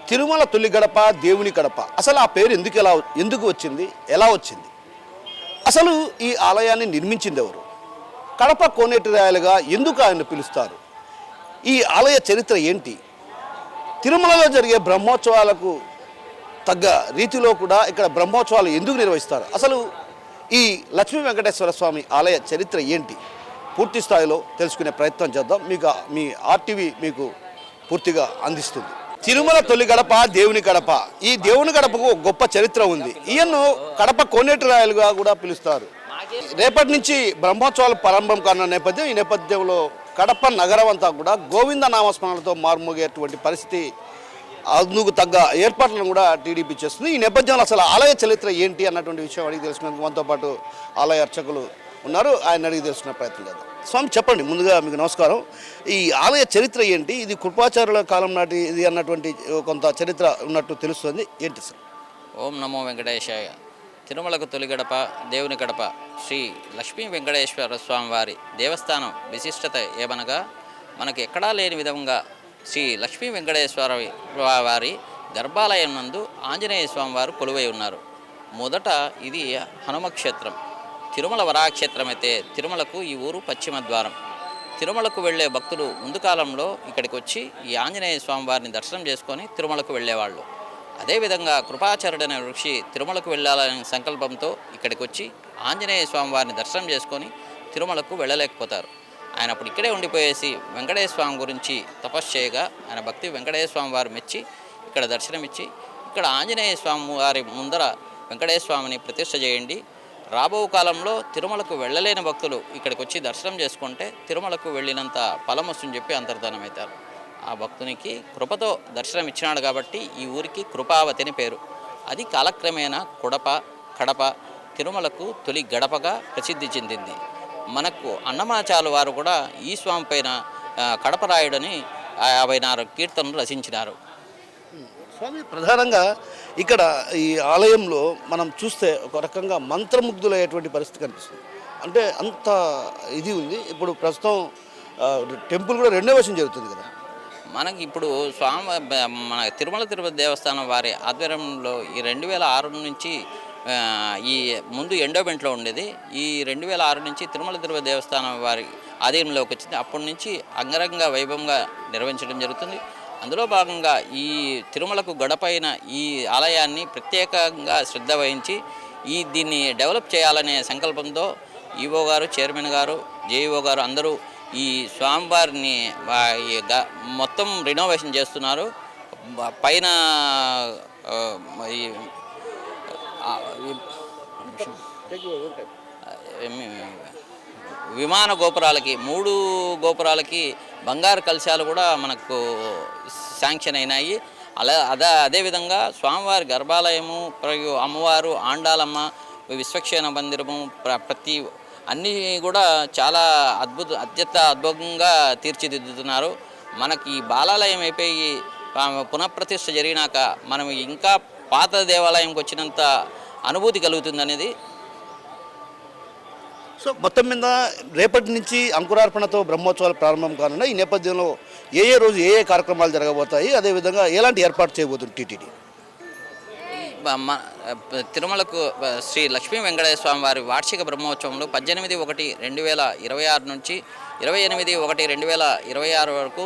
తిరుమల తొలి గడప దేవుని గడప అసలు ఆ పేరు ఎందుకు వచ్చింది, ఎలా వచ్చింది? అసలు ఈ ఆలయాన్ని నిర్మించింది ఎవరు? కడప కోనేటి రాయలుగా ఎందుకు ఆయన పిలుస్తారు? ఈ ఆలయ చరిత్ర ఏంటి? తిరుమలలో జరిగే బ్రహ్మోత్సవాలకు తగ్గ రీతిలో కూడా ఇక్కడ బ్రహ్మోత్సవాలు ఎందుకు నిర్వహిస్తారు? అసలు ఈ లక్ష్మీ వెంకటేశ్వర స్వామి ఆలయ చరిత్ర ఏంటి? పూర్తి స్థాయిలో తెలుసుకునే ప్రయత్నం చేద్దాం. మీ ఆర్టీవీ మీకు పూర్తిగా అందిస్తుంది. తిరుమల తొలి గడప దేవుని గడప. ఈ దేవుని గడపకు గొప్ప చరిత్ర ఉంది. ఈయన్ను కడప కోనేటి రాయలుగా కూడా పిలుస్తారు. రేపటి నుంచి బ్రహ్మోత్సవాలు ప్రారంభం కానున్న నేపథ్యం, ఈ నేపథ్యంలో కడప నగరం అంతా కూడా గోవింద నామస్మరణలతో మారుమోగేటువంటి పరిస్థితి, అందుకు తగ్గ ఏర్పాట్లను కూడా టీడీపీ చేస్తుంది. ఈ నేపథ్యంలో అసలు ఆలయ చరిత్ర ఏంటి అన్నటువంటి విషయం అడిగి తెలుసుకునేందుకు మనతో పాటు ఆలయ అర్చకులు ఉన్నారు. ఆయన అడిగి తెలుసుకునే ప్రయత్నం చేద్దాం. స్వామి చెప్పండి, ముందుగా మీకు నమస్కారం. ఈ ఆలయ చరిత్ర ఏంటి? ఇది కృపాచార్యుల కాలం నాటి ఇది అన్నటువంటి కొంత చరిత్ర ఉన్నట్టు తెలుస్తుంది, ఏంటి సార్? ఓం నమో వెంకటేశాయ. తిరుమలకు తొలి గడప దేవుని గడప శ్రీ లక్ష్మీ వెంకటేశ్వర స్వామి వారి దేవస్థానం విశిష్టత ఏమనగా, మనకు ఎక్కడా లేని విధంగా శ్రీ లక్ష్మీ వెంకటేశ్వర వారి గర్భాలయం నందు ఆంజనేయ స్వామి వారు కొలువై ఉన్నారు. మొదట ఇది హనుమక్షేత్రం. తిరుమల వరాక్షేత్రం అయితే తిరుమలకు ఈ ఊరు పశ్చిమ ద్వారం. తిరుమలకు వెళ్ళే భక్తులు ముందు కాలంలో ఇక్కడికి వచ్చి ఈ ఆంజనేయ స్వామి వారిని దర్శనం చేసుకొని తిరుమలకు వెళ్ళేవాళ్ళు. అదేవిధంగా కృపాచార్యుడైన ఋషి తిరుమలకు వెళ్ళాలనే సంకల్పంతో ఇక్కడికి వచ్చి ఆంజనేయ స్వామి వారిని దర్శనం చేసుకొని తిరుమలకు వెళ్ళలేకపోతారు. ఆయన అప్పుడు ఇక్కడే ఉండిపోయేసి వెంకటేశ్వర స్వామి గురించి తపస్సు చేయగా ఆయన భక్తి వెంకటేశ్వర స్వామి వారు మెచ్చి ఇక్కడ దర్శనమిచ్చి ఇక్కడ ఆంజనేయ స్వామి వారి ముందర వెంకటేశ్వర స్వామిని ప్రతిష్ఠ చేయండి, రాబో కాలంలో తిరుమలకు వెళ్ళలేని భక్తులు ఇక్కడికి వచ్చి దర్శనం చేసుకుంటే తిరుమలకు వెళ్ళినంత ఫలం వస్తుందని చెప్పి అంతర్ధానమవుతారు. ఆ భక్తునికి కృపతో దర్శనం ఇచ్చినాడు కాబట్టి ఈ ఊరికి కృపావతి అని పేరు. అది కాలక్రమేణా కడప తిరుమలకు తొలి గడపగా ప్రసిద్ధి చెందింది. మనకు అన్నమాచార్యుల వారు కూడా ఈ స్వామి పైన కడపరాయుడని 54 కీర్తనలు రచించినారు. స్వామి, ప్రధానంగా ఇక్కడ ఈ ఆలయంలో మనం చూస్తే ఒక రకంగా మంత్రముగ్ధులయ్యేటువంటి పరిస్థితి కనిపిస్తుంది. అంటే అంత ఇది ఉంది. ఇప్పుడు ప్రస్తుతం టెంపుల్ కూడా రెనోవేషన్ జరుగుతుంది కదా. మనకి ఇప్పుడు మన తిరుపతి దేవస్థానం వారి ఆధ్వర్యంలో ఈ 2006 నుంచి ఈ ముందు ఎండోమెంట్లో ఉండేది. ఈ 2006 నుంచి తిరుపతి దేవస్థానం వారి ఆధీనంలోకి వచ్చింది. అప్పటి నుంచి అంగరంగ వైభవంగా నిర్వహించడం జరుగుతుంది. అందులో భాగంగా ఈ తిరుమలకు గడపైన ఈ ఆలయాన్ని ప్రత్యేకంగా శ్రద్ధ వహించి దీన్ని డెవలప్ చేయాలనే సంకల్పంతో ఈవో గారు, చైర్మన్ గారు, జేఈఓ గారు అందరూ ఈ స్వామివారిని మొత్తం రినోవేషన్ చేస్తున్నారు. పైన విమాన గోపురాలకి 3 గోపురాలకి బంగారు కలశాలు కూడా మనకు శాంక్షన్ అయినాయి. అదేవిధంగా స్వామివారి గర్భాలయము, అమ్మవారు, ఆండాలమ్మ, విశ్వక్షేణ మందిరము, అన్నీ కూడా చాలా అద్భుతంగా తీర్చిదిద్దుతున్నారు. మనకి ఈ బాలాలయం అయిపోయి పునఃప్రతిష్ఠ జరిగినాక మనం ఇంకా పాత దేవాలయంకి వచ్చినంత అనుభూతి కలుగుతుందనేది. సో మొత్తం మీద రేపటి నుంచి అంకురార్పణతో బ్రహ్మోత్సవాలు ప్రారంభం కానున్న ఈ నేపథ్యంలో ఏ రోజు ఏ కార్యక్రమాలు జరగబోతాయి, అదేవిధంగా ఎలాంటి ఏర్పాటు చేయబోతుంది టీటీడీ? తిరుమలకు శ్రీ లక్ష్మీ వెంకటేశ్వర స్వామి వారి వార్షిక బ్రహ్మోత్సవంలో 18/1/2026 నుంచి 28/1/2026 వరకు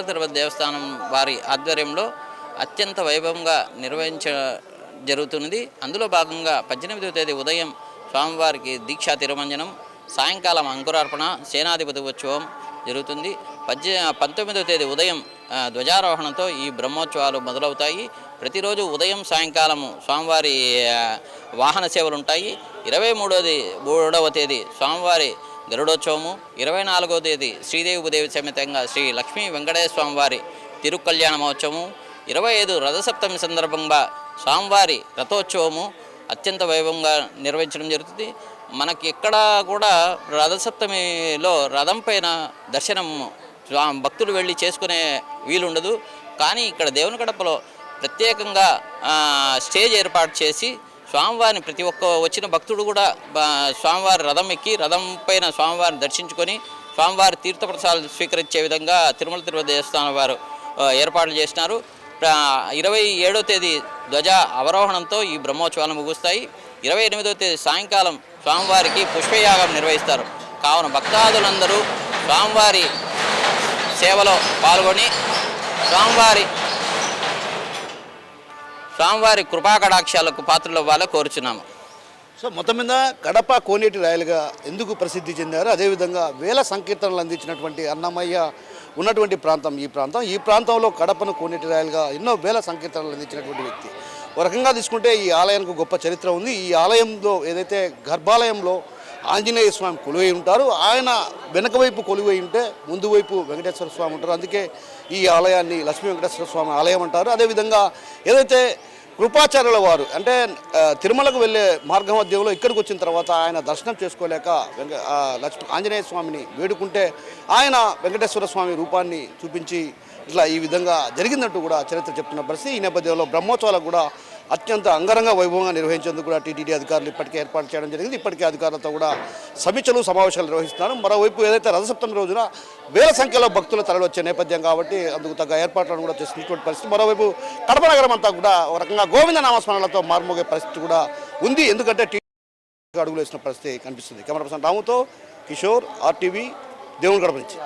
తిరుపతి దేవస్థానం వారి ఆధ్వర్యంలో అత్యంత వైభవంగా జరుగుతున్నది. అందులో భాగంగా 18వ తేదీ ఉదయం స్వామివారికి దీక్షా తిరుమంజనం, సాయంకాలం అంకురార్పణ, సేనాధిపతి ఉత్సవం జరుగుతుంది. 19వ తేదీ ఉదయం ధ్వజారోహణతో ఈ బ్రహ్మోత్సవాలు మొదలవుతాయి. ప్రతిరోజు ఉదయం సాయంకాలము స్వామివారి వాహన సేవలు ఉంటాయి. 23వ తేదీ స్వామివారి గరుడోత్సవము, 24వ తేదీ శ్రీదేవి భూదేవి సమేతంగా శ్రీ లక్ష్మీ వెంకటేశ్వర స్వామి వారి తిరుకల్యాణ మహోత్సవము, 25 రథసప్తమి సందర్భంగా స్వామివారి రథోత్సవము అత్యంత వైభవంగా నిర్వహించడం జరుగుతుంది. మనకి ఎక్కడా కూడా రథసప్తమిలో రథం పైన దర్శనం భక్తులు వెళ్ళి చేసుకునే వీలుండదు. కానీ ఇక్కడ దేవుని గడపలో ప్రత్యేకంగా స్టేజ్ ఏర్పాటు చేసి స్వామివారిని ప్రతి ఒక్క వచ్చిన భక్తుడు కూడా స్వామివారి రథం ఎక్కి రథం పైన స్వామివారిని దర్శించుకొని స్వామివారి తీర్థప్రసాదాలు స్వీకరించే విధంగా తిరుపతి దేవస్థానం వారు ఏర్పాట్లు చేసినారు. 27వ తేదీ ధ్వజ అవరోహణంతో ఈ బ్రహ్మోత్సవాలు ముగుస్తాయి. 28వ తేదీ సాయంకాలం స్వామివారికి పుష్పయాగం నిర్వహిస్తారు. కావున భక్తాదులందరూ స్వామివారి సేవలో పాల్గొని స్వామివారి కృపాకటాక్షాలకు పాత్రలు అవ్వాలో కోరుచున్నాము. సో మొత్తం మీద కడప కోనేటి రాయలుగా ఎందుకు ప్రసిద్ధి చెందారు, అదేవిధంగా వేల సంకీర్తనలు అందించినటువంటి అన్నమయ్య ఉన్నటువంటి ప్రాంతం ఈ ప్రాంతంలో కడపను కోనేటి రాయలుగా ఎన్నో వేల సంకీర్తనలు అందించినటువంటి వ్యక్తి. ఒక రకంగా తీసుకుంటే ఈ ఆలయానికి గొప్ప చరిత్ర ఉంది. ఈ ఆలయంలో ఏదైతే గర్భాలయంలో ఆంజనేయ స్వామి కొలువై ఉంటారు, ఆయన వెనక వైపు కొలువై ఉంటే ముందు వైపు వెంకటేశ్వర స్వామి ఉంటారు. అందుకే ఈ ఆలయాన్ని లక్ష్మీ వెంకటేశ్వర స్వామి ఆలయం అంటారు. అదేవిధంగా ఏదైతే కృపాచార్యుల వారు అంటే తిరుమలకు వెళ్ళే మార్గ మధ్యంలో ఇక్కడికి వచ్చిన తర్వాత ఆయన దర్శనం చేసుకోలేక లక్ష్మీ ఆంజనేయ స్వామిని వేడుకుంటే ఆయన వెంకటేశ్వర స్వామి రూపాన్ని చూపించి ఇట్లా ఈ విధంగా జరిగిందంటూ కూడా చరిత్ర చెప్తున్న పరిస్థితి. ఈ నేపథ్యంలో బ్రహ్మోత్సవాలకు కూడా అత్యంత అంగరంగ వైభవంగా నిర్వహించేందుకు కూడా టీటీడీ అధికారులు ఇప్పటికే ఏర్పాటు చేయడం జరిగింది. ఇప్పటికే అధికారులతో కూడా సమీక్షలు సమావేశాలు నిర్వహిస్తున్నారు. మరోవైపు ఏదైతే రథసప్తమి రోజున వేల సంఖ్యలో భక్తులు తరలివచ్చే నేపథ్యం కాబట్టి అందుకు తగ్గ ఏర్పాట్లను కూడా చేసినటువంటి పరిస్థితి. మరోవైపు కడప నగరం అంతా కూడా ఒక రకంగా గోవింద నామస్మరణలతో మారుమోగే పరిస్థితి కూడా ఉంది. ఎందుకంటే టీటీడీ అడుగులు వేసిన పరిస్థితి కనిపిస్తుంది. కెమెరా పర్సన్ రాముతో కిషోర్, ఆర్టీవీ, దేవుని గడప నుంచి.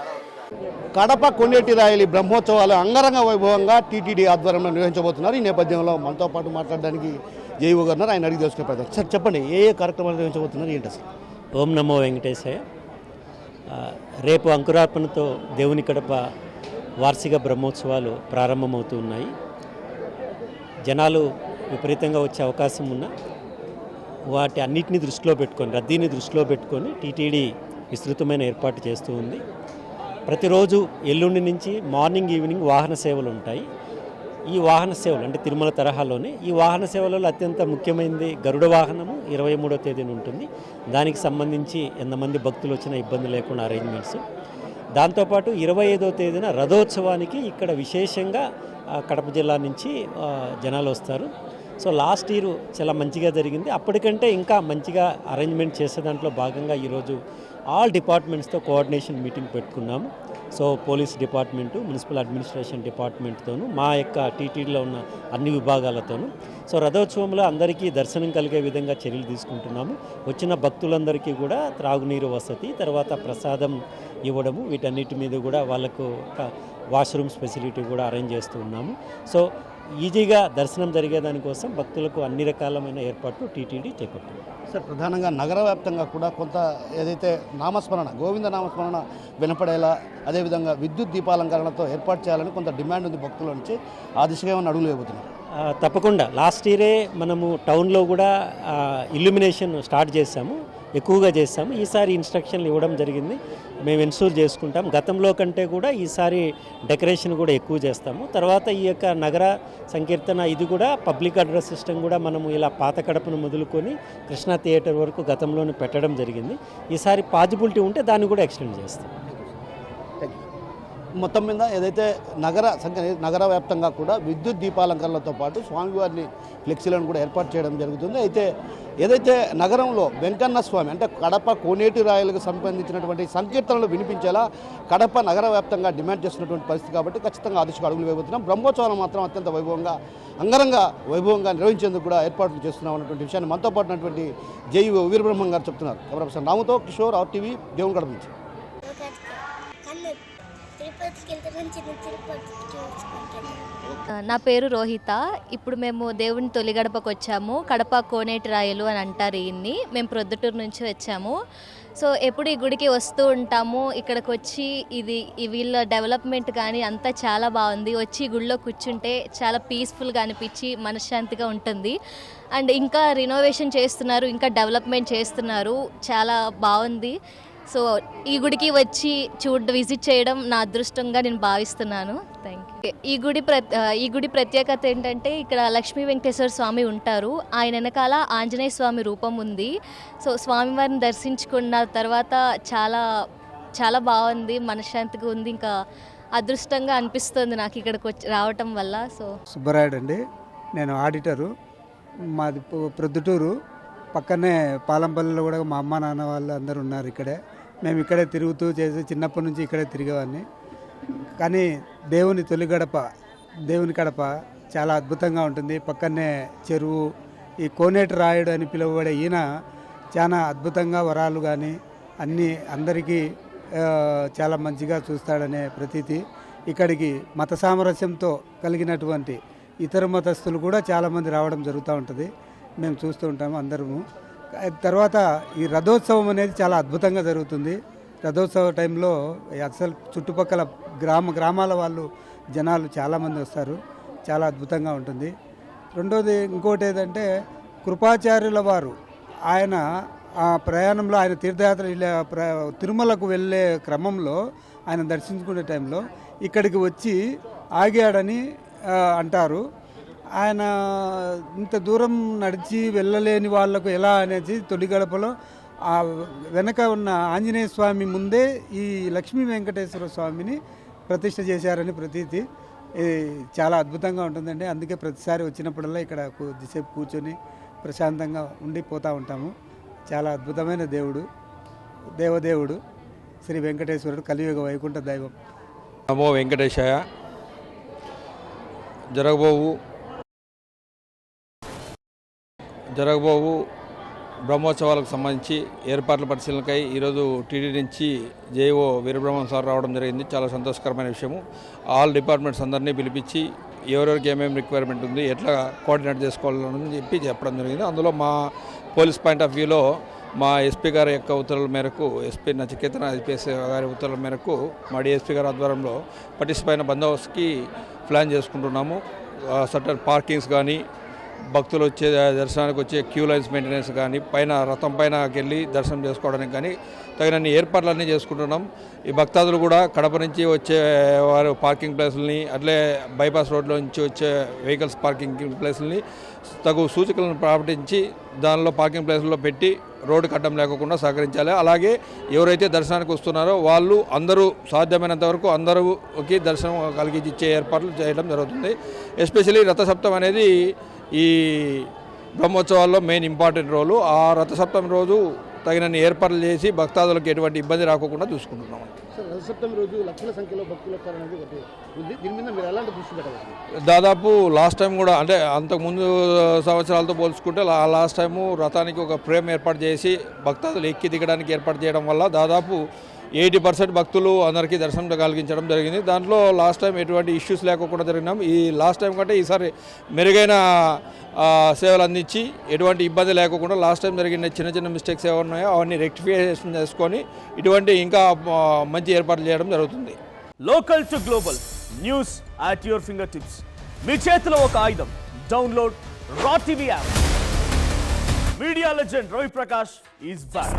కడప కోనేటి రాయలి బ్రహ్మోత్సవాలు అంగరంగ వైభవంగా టీటీడీ ఆధ్వర్యంలో నిర్వహించబోతున్నారు. ఈ నేపథ్యంలో మనతో పాటు మాట్లాడడానికి జైవు గారు ఆయన అడిగి తెలుసుకునే ప్రయత్నం. సార్ చెప్పండి, ఏ కార్యక్రమాలు నిర్వహించబోతున్నారు, ఏంటి అసలు? ఓం నమో వెంకటేశయ్య. రేపు అంకురార్పణతో దేవుని కడప వార్షిక బ్రహ్మోత్సవాలు ప్రారంభమవుతూ ఉన్నాయి. జనాలు విపరీతంగా వచ్చే అవకాశం ఉన్న వాటి అన్నిటిని దృష్టిలో పెట్టుకొని, రద్దీని దృష్టిలో పెట్టుకొని టీటీడీ విస్తృతమైన ఏర్పాటు చేస్తూ ఉంది. ప్రతిరోజు ఎల్లుండి నుంచి మార్నింగ్ ఈవినింగ్ వాహన సేవలు ఉంటాయి. ఈ వాహన సేవలు అంటే తిరుమల తరహాలోనే ఈ వాహన సేవలలో అత్యంత ముఖ్యమైనది గరుడ వాహనము 23వ తేదీన ఉంటుంది. దానికి సంబంధించి ఎంతమంది భక్తులు వచ్చినా ఇబ్బంది లేకుండా అరేంజ్మెంట్స్. దాంతోపాటు 25వ తేదీన రథోత్సవానికి ఇక్కడ విశేషంగా కడప జిల్లా నుంచి జనాలు వస్తారు. సో లాస్ట్ ఇయర్ చాలా మంచిగా జరిగింది. అప్పటికంటే ఇంకా మంచిగా అరేంజ్మెంట్ చేసే దాంట్లో భాగంగా ఈరోజు ఆల్ డిపార్ట్మెంట్స్తో కోఆర్డినేషన్ మీటింగ్ పెట్టుకున్నాము. So police department, municipal administration డిపార్ట్మెంట్తోనూ, మా యొక్క టీటీడీలో ఉన్న అన్ని విభాగాలతోనూ. సో రథోత్సవంలో అందరికీ దర్శనం కలిగే విధంగా చర్యలు తీసుకుంటున్నాము. వచ్చిన భక్తులందరికీ కూడా త్రాగునీరు వసతి, తర్వాత ప్రసాదం ఇవ్వడము, వీటన్నిటి మీద కూడా వాళ్ళకు వాష్రూమ్స్ ఫెసిలిటీ కూడా అరేంజ్ చేస్తూ ఉన్నాము. సో ఈజీగా దర్శనం జరిగేదానికోసం భక్తులకు అన్ని రకాలమైన ఏర్పాట్లు టీటీడీ చేపట్టింది. సార్ ప్రధానంగా నగర వ్యాప్తంగా కూడా కొంత ఏదైతే నామస్మరణ గోవింద నామస్మరణ వినపడేలా, అదేవిధంగా విద్యుత్ దీపాలంకరణతో ఏర్పాటు చేయాలని కొంత డిమాండ్ ఉంది భక్తుల నుంచి. ఆ దిశగా ఏమైనా అడుగులు వేయబోతున్నారు? తప్పకుండా. లాస్ట్ ఇయరే మనము టౌన్లో కూడా ఇల్యూమినేషన్ స్టార్ట్ చేశాము, ఎక్కువగా చేశాము. ఈసారి ఇన్స్ట్రక్షన్లు ఇవ్వడం జరిగింది, మేము ఎన్షూర్ చేసుకుంటాం. గతంలో కంటే కూడా ఈసారి డెకరేషన్ కూడా ఎక్కువ చేస్తాము. తర్వాత ఈ యొక్క నగర సంకీర్తన ఇది కూడా పబ్లిక్ అడ్రస్ సిస్టమ్ కూడా మనము ఇలా పాత కడపను మొదలుకొని కృష్ణా థియేటర్ వరకు గతంలోనే పెట్టడం జరిగింది. ఈసారి పాజిబిలిటీ ఉంటే దాన్ని కూడా ఎక్స్టెండ్ చేస్తాం. మొత్తం మీద ఏదైతే నగర వ్యాప్తంగా కూడా విద్యుత్ దీపాలంకరణలతో పాటు స్వామివారిని ఫ్లెక్సీలను కూడా ఏర్పాటు చేయడం జరుగుతుంది. అయితే ఏదైతే నగరంలో వెంకన్న స్వామి అంటే కడప కోనేటి రాయలకు సంబంధించినటువంటి సంకీర్తనలు వినిపించేలా కడప నగర వ్యాప్తంగా డిమాండ్ చేస్తున్నటువంటి పరిస్థితి కాబట్టి ఖచ్చితంగా ఆ దిశగా అడుగులు వేయబోతున్నాం. బ్రహ్మోత్సవాలు మాత్రం అత్యంత అంగరంగ వైభవంగా నిర్వహించేందుకు కూడా ఏర్పాట్లు చేస్తున్నాం అన్నటువంటి విషయాన్ని మనతో పాటు ఉన్నటువంటి జేఈఓ వీరబ్రహ్మం గారు చెప్తున్నారు. కెమెరా పర్సన్ రాముతో కిషోర్, ఆర్టీవీ, దేవుని గడప నుంచి. నా పేరు రోహిత. ఇప్పుడు మేము దేవుని తొలి గడపకు వచ్చాము. కడప కోనేటి రాయలు అని అంటారు ఈయన్ని. మేము ప్రొద్దుటూరు నుంచి వచ్చాము. సో ఎప్పుడు ఈ గుడికి వస్తూ ఉంటాము. ఇక్కడికి వచ్చి వీళ్ళ డెవలప్మెంట్ కానీ అంతా చాలా బాగుంది. వచ్చి ఈ గుడిలో కూర్చుంటే చాలా పీస్ఫుల్గా అనిపించి మనశ్శాంతిగా ఉంటుంది. అండ్ ఇంకా రినోవేషన్ చేస్తున్నారు, ఇంకా డెవలప్మెంట్ చేస్తున్నారు, చాలా బాగుంది. సో ఈ గుడికి వచ్చి విజిట్ చేయడం నా అదృష్టంగా నేను భావిస్తున్నాను. Thank you. ఈ గుడి ప్రత్యేకత ఏంటంటే ఇక్కడ లక్ష్మీ వెంకటేశ్వర స్వామి ఉంటారు. ఆయన వెనకాల ఆంజనేయ స్వామి రూపం ఉంది. సో స్వామివారిని దర్శించుకున్న తర్వాత చాలా చాలా బాగుంది, మనశ్శాంతిగా ఉంది, ఇంకా అదృష్టంగా అనిపిస్తుంది నాకు ఇక్కడికి రావటం వల్ల. సో సుబ్బరాయుడు అండి, నేను ఆడిటరు. మాది ప్రొద్దుటూరు పక్కనే పాలంపల్లిలో కూడా మా అమ్మ నాన్న వాళ్ళు అందరూ ఉన్నారు ఇక్కడే. మేము ఇక్కడే తిరుగుతూ చేసి చిన్నప్పటి నుంచి ఇక్కడే తిరిగేవాడిని. కానీ దేవుని తొలి గడప దేవుని కడప చాలా అద్భుతంగా ఉంటుంది. పక్కనే చెరువు, ఈ కోనేటి రాయుడు అని పిలువబడే ఈయన చాలా అద్భుతంగా వరాలు కానీ అన్నీ అందరికీ చాలా మంచిగా చూస్తాడనే ప్రతీతి. ఇక్కడికి మత సామరస్యంతో కలిగినటువంటి ఇతర మతస్థులు కూడా చాలామంది రావడం జరుగుతూ ఉంటుంది. మేము చూస్తూ ఉంటాము అందరము. తర్వాత ఈ రథోత్సవం అనేది చాలా అద్భుతంగా జరుగుతుంది. రథోత్సవ టైంలో అసలు చుట్టుపక్కల గ్రామాల వాళ్ళు జనాలు చాలామంది వస్తారు. చాలా అద్భుతంగా ఉంటుంది. రెండోది ఇంకోటి ఏదంటే కృపాచార్యుల వారు ఆయన ఆ ప్రయాణంలో ఆయన తీర్థయాత్ర తిరుమలకు వెళ్ళే క్రమంలో ఆయన దర్శించుకునే టైంలో ఇక్కడికి వచ్చి ఆగాడని అంటారు. ఆయన ఇంత దూరం నడిచి వెళ్ళలేని వాళ్లకు ఎలా అనేది తొలి గడపలో ఆ వెనక ఉన్న ఆంజనేయ స్వామి ముందే ఈ లక్ష్మీ వెంకటేశ్వర స్వామిని ప్రతిష్ఠ చేశారని ప్రతీతి. చాలా అద్భుతంగా ఉంటుందండి. అందుకే ప్రతిసారి వచ్చినప్పుడల్లా ఇక్కడ కొద్దిసేపు కూర్చొని ప్రశాంతంగా ఉండిపోతూ ఉంటాము. చాలా అద్భుతమైన దేవదేవుడు శ్రీ వెంకటేశ్వరుడు, కలియుగ వైకుంఠ దైవం. నమో వెంకటేశాయ. జరగబోవు బ్రహ్మోత్సవాలకు సంబంధించి ఏర్పాట్ల పరిశీలనకై ఈరోజు టీడీ నుంచి జేఓ వీరబ్రహ్మం సార్ రావడం జరిగింది. చాలా సంతోషకరమైన విషయము. ఆల్ డిపార్ట్మెంట్స్ అందరినీ పిలిపించి ఎవరెవరికి ఏమేమి రిక్వైర్మెంట్ ఉంది, ఎట్లా కోఆర్డినేట్ చేసుకోవాలని చెప్పడం జరిగింది. అందులో మా పోలీస్ పాయింట్ ఆఫ్ వ్యూలో మా ఎస్పీ గారి యొక్క ఉత్తర్వుల మేరకు, ఎస్పీ నచికేతన ఐపీఎస్ గారి ఉత్తర్వుల మేరకు మా డిఎస్పీ గారి ఆధ్వర్యంలో పటిష్టమైన బందోబస్తుకి ప్లాన్ చేసుకుంటున్నాము. సర్టన్ పార్కింగ్స్ కానీ, భక్తులు వచ్చే దర్శనానికి వచ్చే క్యూ లైన్స్ మెయింటెనెన్స్ కానీ, పైన రథం పైనకి వెళ్ళి దర్శనం చేసుకోవడానికి కానీ తగినన్ని ఏర్పాట్లన్నీ చేసుకుంటున్నాం. ఈ భక్తాదులు కూడా కడప నుంచి వచ్చే వారు పార్కింగ్ ప్లేసులని, అట్లే బైపాస్ రోడ్లో నుంచి వచ్చే వెహికల్స్ పార్కింగ్ ప్లేసులని తగు సూచికలను పాటించి దానిలో పార్కింగ్ ప్లేసుల్లో పెట్టి రోడ్డు కట్టం లేకుండా సహకరించాలి. అలాగే ఎవరైతే దర్శనానికి వస్తున్నారో వాళ్ళు అందరూ సాధ్యమైనంత వరకు అందరికి దర్శనం కలిగించే ఏర్పాట్లు చేయడం జరుగుతుంది. ఎస్పెషల్లీ రథసప్తం అనేది ఈ బ్రహ్మోత్సవాల్లో మెయిన్ ఇంపార్టెంట్ రోలు. ఆ రథసప్తమి రోజు తగినన్ని ఏర్పాట్లు చేసి భక్తాదులకు ఎటువంటి ఇబ్బంది రాకుండా చూసుకుంటున్నాం. రథసప్తమి రోజు లక్షల సంఖ్యలో భక్తులు వస్తారనేది దీని మీద మీరు ఎలాంటి దృష్టి పెట్టాలి? దాదాపు లాస్ట్ టైం కూడా, అంటే అంతకుముందు సంవత్సరాలతో పోల్చుకుంటే లాస్ట్ టైము రథానికి ఒక ఫ్రేమ్ ఏర్పాటు చేసి భక్తాదులు ఎక్కి దిగడానికి ఏర్పాటు చేయడం వల్ల దాదాపు 80% భక్తులు అందరికీ దర్శనం కలిగించడం జరిగింది. దాంట్లో లాస్ట్ టైం ఎటువంటి ఇష్యూస్ లేకుండా జరిగినాం. ఈ లాస్ట్ టైం కంటే ఈసారి మెరుగైన సేవలు అందించి ఎటువంటి ఇబ్బంది లేకుండా లాస్ట్ టైం జరిగిన చిన్న చిన్న మిస్టేక్స్ ఏమైనా ఉన్నాయో అవన్నీ రెక్టిఫికేషన్ చేసుకొని ఇటువంటి ఇంకా మంచి ఏర్పాట్లు చేయడం జరుగుతుంది. Local to global news at your fingertips. మీ చేతిలో ఒక ఆయుధం. Download Raw TV app. Media legend Ravi Prakash is back.